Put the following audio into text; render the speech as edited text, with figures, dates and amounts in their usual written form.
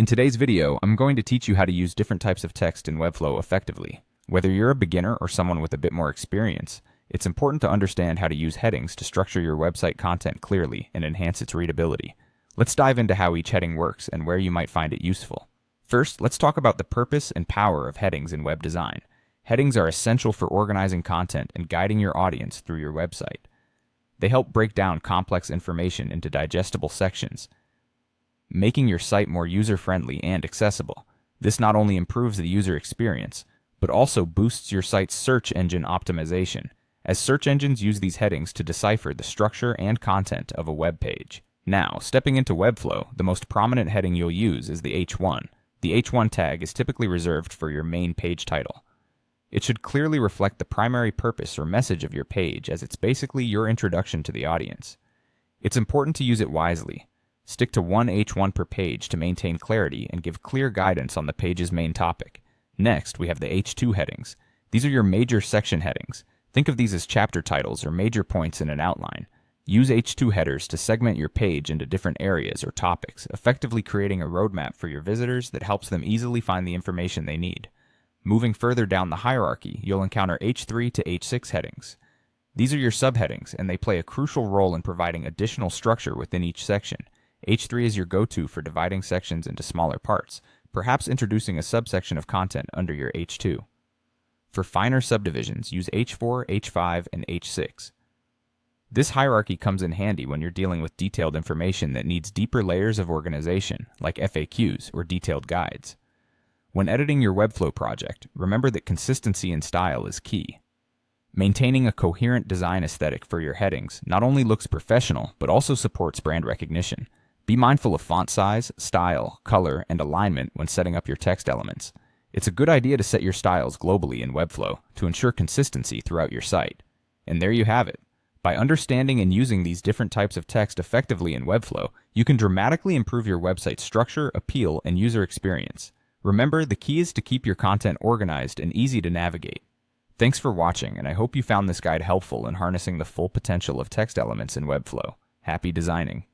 In today's video, I'm going to teach you how to use different types of text in Webflow effectively. Whether you're a beginner or someone with a bit more experience, it's important to understand how to use headings to structure your website content clearly and enhance its readability. Let's dive into how each heading works and where you might find it useful. First, let's talk about the purpose and power of headings in web design. Headings are essential for organizing content and guiding your audience through your website. They help break down complex information into digestible sections, making your site more user-friendly and accessible. This not only improves the user experience, but also boosts your site's search engine optimization, as search engines use these headings to decipher the structure and content of a web page. Now, stepping into Webflow, the most prominent heading you'll use is the H1. The H1 tag is typically reserved for your main page title. It should clearly reflect the primary purpose or message of your page, as it's basically your introduction to the audience. It's important to use it wisely. Stick to one H1 per page to maintain clarity and give clear guidance on the page's main topic. Next, we have the H2 headings. These are your major section headings. Think of these as chapter titles or major points in an outline. Use H2 headers to segment your page into different areas or topics, effectively creating a roadmap for your visitors that helps them easily find the information they need. Moving further down the hierarchy, you'll encounter H3 to H6 headings. These are your subheadings, and they play a crucial role in providing additional structure within each section. H3 is your go-to for dividing sections into smaller parts, perhaps introducing a subsection of content under your H2. For finer subdivisions, use H4, H5, and H6. This hierarchy comes in handy when you're dealing with detailed information that needs deeper layers of organization, like FAQs or detailed guides. When editing your Webflow project, remember that consistency in style is key. Maintaining a coherent design aesthetic for your headings not only looks professional, but also supports brand recognition. Be mindful of font size, style, color, and alignment when setting up your text elements. It's a good idea to set your styles globally in Webflow to ensure consistency throughout your site. And there you have it. By understanding and using these different types of text effectively in Webflow, you can dramatically improve your website's structure, appeal, and user experience. Remember, the key is to keep your content organized and easy to navigate. Thanks for watching, and I hope you found this guide helpful in harnessing the full potential of text elements in Webflow. Happy designing!